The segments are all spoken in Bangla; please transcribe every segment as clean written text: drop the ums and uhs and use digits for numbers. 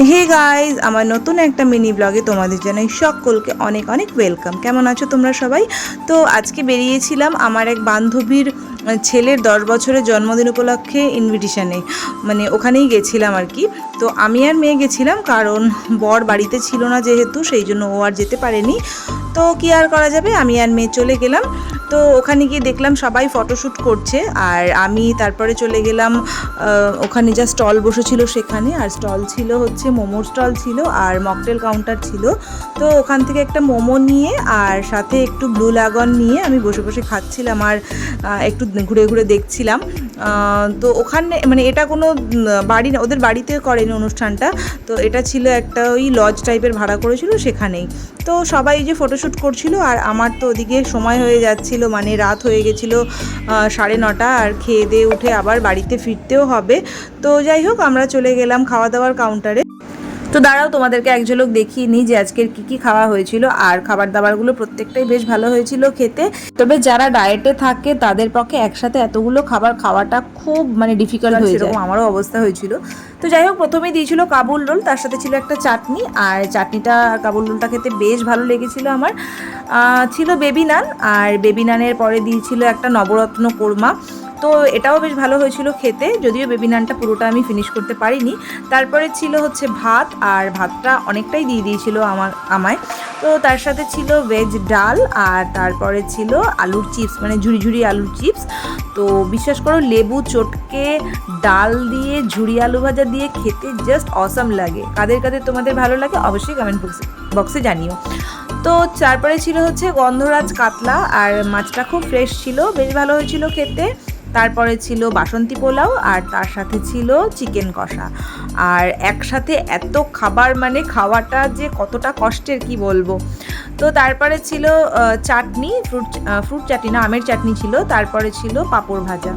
হে গাইজ, আমার নতুন একটা মিনি ব্লগে তোমাদের জানাই সকলকে অনেক অনেক ওয়েলকাম। কেমন আছো তোমরা সবাই? তো আজকে বেরিয়েছিলাম আমার এক বান্ধবীর ছেলের 10 বছরের জন্মদিন উপলক্ষে ইনভিটেশনে, মানে ওখানেই গেছিলাম আর কি। তো আমি আর মেয়ে গেছিলাম, কারণ বর বাড়িতে ছিল না যেহেতু, সেই জন্য ও আর যেতে পারেনি। তো কি আর করা যাবে, আমি আর মেয়ে চলে গেলাম। তো ওখানে গিয়ে দেখলাম সবাই ফটোশ্যুট করছে, আর আমি তারপরে চলে গেলাম ওখানে যা স্টল বসেছিল সেখানে। আর স্টল ছিল হচ্ছে মোমোর স্টল ছিল আর মকটেল কাউন্টার ছিল। তো ওখান থেকে একটা মোমো নিয়ে আর সাথে একটু ব্লু লাগন নিয়ে আমি বসে বসে খাচ্ছিলাম আর একটু ঘুরে ঘুরে দেখছিলাম। তো ওখানে মানে এটা কোনো বাড়ি না, ওদের বাড়িতে করেনি অনুষ্ঠানটা। তো এটা ছিল একটা ওই লজ টাইপের ভাড়া করেছিল সেখানেই। তো সবাই যে ফটোশ্যুট করছিল, আর আমার তো ওদিকে সময় হয়ে যাচ্ছিল, মানে রাত হয়ে গেছিলো 9:30, আর খেয়ে দিয়ে উঠে আবার বাড়িতে ফিরতেও হবে। তো যাই হোক, আমরা চলে গেলাম খাওয়া দাওয়ার কাউন্টারে। তো দাঁড়াও, তোমাদেরকে এক ঝলক দেখিয়ে নিই যে আজকের কি খাওয়া হয়েছিল। আর খাবার দাবারগুলো প্রত্যেকটাই বেশ ভালো হয়েছিল খেতে। তবে যারা ডায়েটে থাকে তাদের পক্ষে একসাথে এতগুলো খাবার খাওয়াটা খুব মানে ডিফিকাল্ট হয়ে যায়, আমারও অবস্থা হয়েছিল। তো যাই হোক, প্রথমেই দিয়েছিল কাবুল রোল, তার সাথে ছিল একটা চাটনি, আর চাটনিটা কাবুল রোলটা খেতে বেশ ভালো লেগেছিল আমার। ছিল বেবি নান, আর বেবি নানের পরে দিয়েছিল একটা নবরত্ন কোরমা। তো এটাও বেশ ভালো হয়েছিল খেতে, যদিও বেবি নানটা পুরোটা আমি ফিনিশ করতে পারিনি। তারপরে ছিল হচ্ছে ভাত, আর ভাতটা অনেকটাই দিয়ে দিয়েছিল আমায়। তো তার সাথে ছিল ভেজ ডাল, আর তারপরে ছিল আলুর চিপস, মানে ঝুরি ঝুরি আলুর চিপস। তো বিশ্বাস করো, লেবু চটকে ডাল দিয়ে ঝুরি আলু ভাজা দিয়ে খেতে জাস্ট অসাম লাগে। কাদের কাদের তোমাদের ভালো লাগে অবশ্যই কমেন্ট বক্সে জানিও। তো তারপরে ছিল হচ্ছে গন্ধরাজ কাতলা, আর মাছটা খুব ফ্রেশ ছিল, বেশ ভালো হয়েছিল খেতে। তারপরে ছিল বাসন্তী পোলাও, আর তার সাথে ছিল চিকেন কষা। আর একসাথে এত খাবার, মানে খাওয়াটা যে কতটা কষ্টের কি বলবো। তো তারপরে ছিল চাটনি, ফ্রুট চাটনি না, আমের চাটনি ছিল। তারপরে ছিল পাঁপড় ভাজা।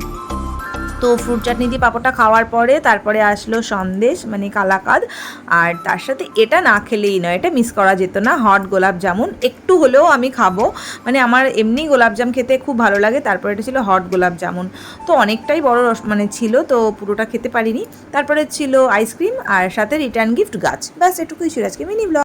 তো ফ্রুট চাটনি দিয়ে পাঁপড়টা খাওয়ার পরে তারপরে আসলো সন্দেশ, মানে কালাকাঁদ। আর তার সাথে এটা না খেলেই নয়, এটা মিস করা যেত না, হট গোলাপ জামুন। একটু হলেও আমি খাবো, মানে আমার এমনি গোলাপজাম খেতে খুব ভালো লাগে। তারপরে এটা ছিল হট গোলাপ জামুন। তো অনেকটাই বড় মানে ছিল, তো পুরোটা খেতে পারিনি। তারপরে ছিল আইসক্রিম, আর সাথে রিটার্ন গিফট গাছ। ব্যাস এটুকুই ছিল আজকে মিনি ব্লগ।